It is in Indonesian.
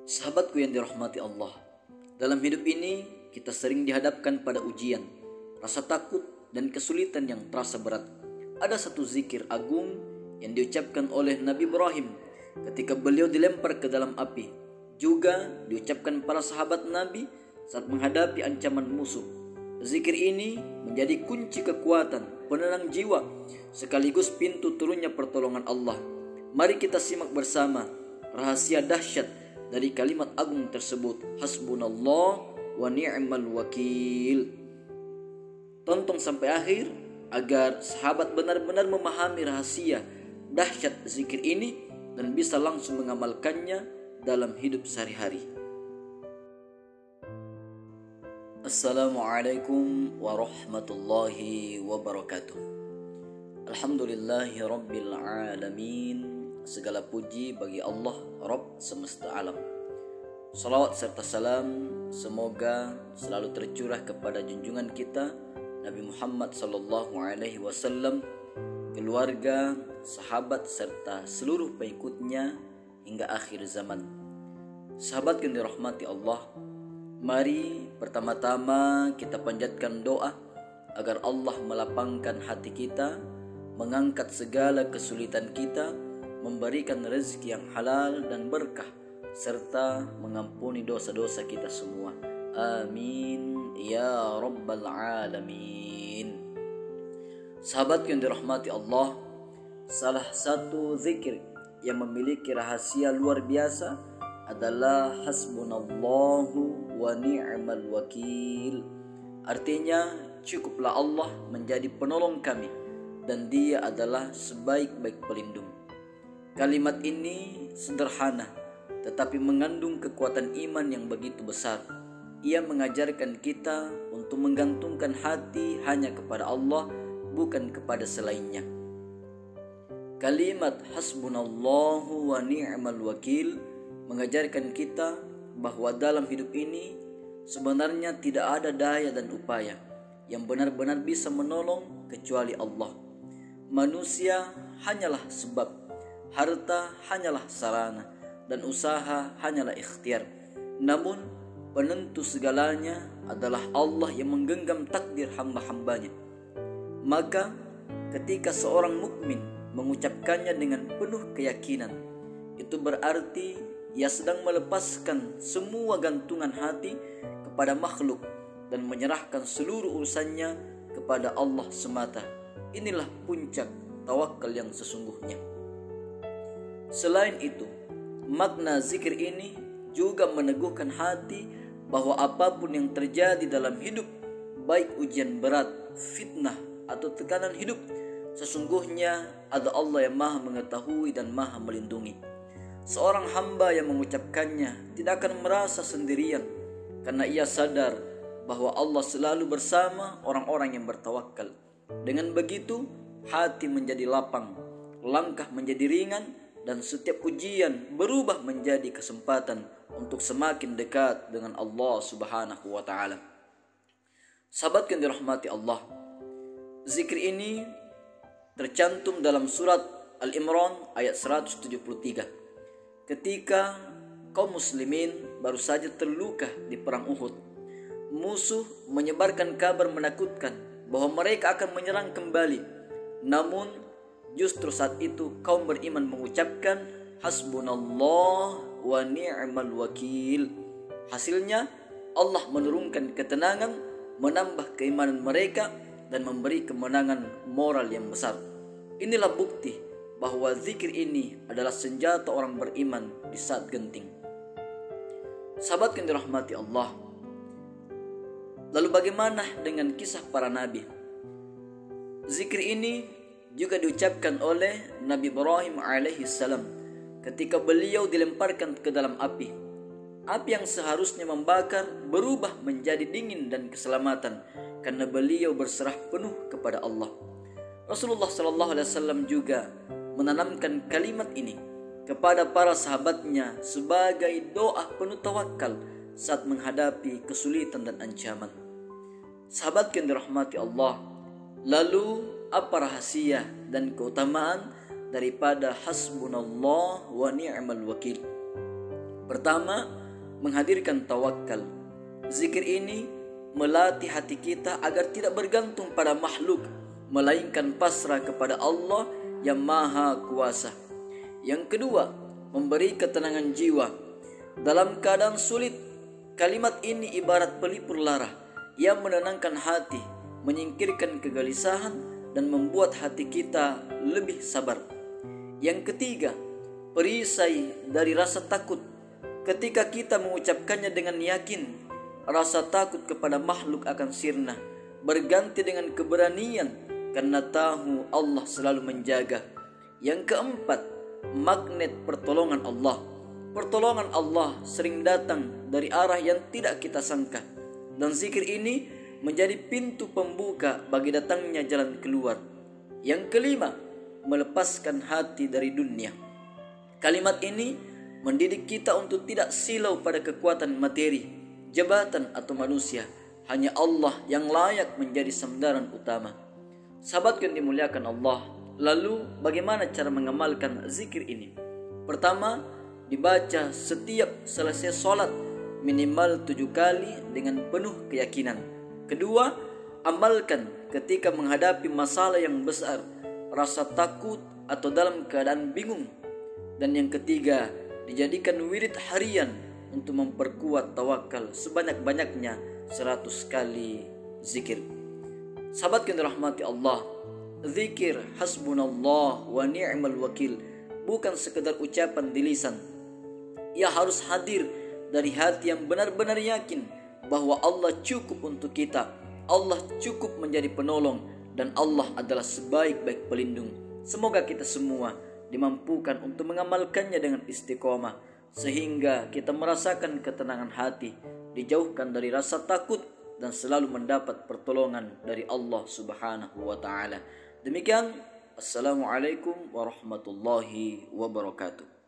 Sahabatku yang dirahmati Allah, dalam hidup ini kita sering dihadapkan pada ujian, rasa takut dan kesulitan yang terasa berat. Ada satu zikir agung yang diucapkan oleh Nabi Ibrahim ketika beliau dilempar ke dalam api. Juga diucapkan para sahabat Nabi saat menghadapi ancaman musuh. Zikir ini menjadi kunci kekuatan, penenang jiwa, sekaligus pintu turunnya pertolongan Allah. Mari kita simak bersama rahasia dahsyat dari kalimat agung tersebut. Hasbunallah wa ni'mal wakil. Tonton sampai akhir agar sahabat benar-benar memahami rahasia dahsyat zikir ini dan bisa langsung mengamalkannya dalam hidup sehari-hari. Assalamualaikum warahmatullahi wabarakatuh. Alhamdulillahi rabbil alamin. Segala puji bagi Allah, Rabb semesta alam. Salawat serta salam semoga selalu tercurah kepada junjungan kita Nabi Muhammad sallallahu alaihi wasallam, keluarga, sahabat serta seluruh pengikutnya hingga akhir zaman. Sahabat yang dirahmati Allah, mari pertama-tama kita panjatkan doa agar Allah melapangkan hati kita, mengangkat segala kesulitan kita, memberikan rezeki yang halal dan berkah, serta mengampuni dosa-dosa kita semua. Amin ya rabbal alamin. Sahabat yang dirahmati Allah, salah satu zikir yang memiliki rahasia luar biasa adalah hasbunallahu wa ni'mal wakil. Artinya, cukuplah Allah menjadi penolong kami dan Dia adalah sebaik-baik pelindung. Kalimat ini sederhana tetapi mengandung kekuatan iman yang begitu besar. Ia mengajarkan kita untuk menggantungkan hati hanya kepada Allah, bukan kepada selainnya. Kalimat hasbunallahu wa ni'mal wakil mengajarkan kita bahwa dalam hidup ini sebenarnya tidak ada daya dan upaya yang benar-benar bisa menolong kecuali Allah. Manusia hanyalah sebab, harta hanyalah sarana, dan usaha hanyalah ikhtiar. Namun penentu segalanya adalah Allah yang menggenggam takdir hamba-hambanya. Maka ketika seorang mukmin mengucapkannya dengan penuh keyakinan, itu berarti ia sedang melepaskan semua gantungan hati kepada makhluk dan menyerahkan seluruh urusannya kepada Allah semata. Inilah puncak tawakal yang sesungguhnya. Selain itu, makna zikir ini juga meneguhkan hati bahwa apapun yang terjadi dalam hidup, baik ujian berat, fitnah, atau tekanan hidup, sesungguhnya ada Allah yang maha mengetahui dan maha melindungi. Seorang hamba yang mengucapkannya tidak akan merasa sendirian karena ia sadar bahwa Allah selalu bersama orang-orang yang bertawakal. Dengan begitu, hati menjadi lapang, langkah menjadi ringan, dan setiap ujian berubah menjadi kesempatan untuk semakin dekat dengan Allah Subhanahu wa taala. Sahabat yang dirahmati Allah, zikir ini tercantum dalam surat Al-Imran ayat 173. Ketika kaum muslimin baru saja terluka di perang Uhud, musuh menyebarkan kabar menakutkan bahwa mereka akan menyerang kembali. Namun justru saat itu kaum beriman mengucapkan hasbunallah wa ni'mal wakil. Hasilnya Allah menurunkan ketenangan, menambah keimanan mereka, dan memberi kemenangan moral yang besar. Inilah bukti bahwa zikir ini adalah senjata orang beriman di saat genting. Sahabat yang dirahmati Allah, lalu bagaimana dengan kisah para nabi? Zikir ini juga diucapkan oleh Nabi Ibrahim alaihi salam ketika beliau dilemparkan ke dalam api. Api yang seharusnya membakar berubah menjadi dingin dan keselamatan karena beliau berserah penuh kepada Allah. Rasulullah sallallahu alaihi wasallam juga menanamkan kalimat ini kepada para sahabatnya sebagai doa penuh tawakal saat menghadapi kesulitan dan ancaman. Sahabat yang dirahmati Allah, lalu apa rahasia dan keutamaan daripada hasbunallah wa ni'mal wakil? Pertama, menghadirkan tawakal. Zikir ini melatih hati kita agar tidak bergantung pada makhluk, melainkan pasrah kepada Allah yang Maha Kuasa. Yang kedua, memberi ketenangan jiwa. Dalam keadaan sulit, kalimat ini ibarat pelipur lara yang menenangkan hati, menyingkirkan kegelisahan, dan membuat hati kita lebih sabar. Yang ketiga, perisai dari rasa takut. Ketika kita mengucapkannya dengan yakin, rasa takut kepada makhluk akan sirna, berganti dengan keberanian karena tahu Allah selalu menjaga. Yang keempat, magnet pertolongan Allah. Pertolongan Allah sering datang dari arah yang tidak kita sangka, dan zikir ini menjadi pintu pembuka bagi datangnya jalan keluar. Yang kelima, melepaskan hati dari dunia. Kalimat ini mendidik kita untuk tidak silau pada kekuatan materi, jabatan atau manusia. Hanya Allah yang layak menjadi sandaran utama. Sahabat yang dimuliakan Allah, lalu bagaimana cara mengamalkan zikir ini? Pertama, dibaca setiap selesai sholat minimal 7 kali dengan penuh keyakinan. Kedua, amalkan ketika menghadapi masalah yang besar, rasa takut atau dalam keadaan bingung. Dan yang ketiga, dijadikan wirid harian untuk memperkuat tawakal sebanyak-banyaknya 100 kali zikir. Sahabat yang dirahmati Allah, zikir hasbunallah wa ni'mal wakil bukan sekedar ucapan di lisan. Ia harus hadir dari hati yang benar-benar yakin bahwa Allah cukup untuk kita, Allah cukup menjadi penolong, dan Allah adalah sebaik-baik pelindung. Semoga kita semua dimampukan untuk mengamalkannya dengan istiqomah, sehingga kita merasakan ketenangan hati, dijauhkan dari rasa takut, dan selalu mendapat pertolongan dari Allah Subhanahu wa Ta'ala. Demikian, Assalamualaikum warahmatullahi wabarakatuh.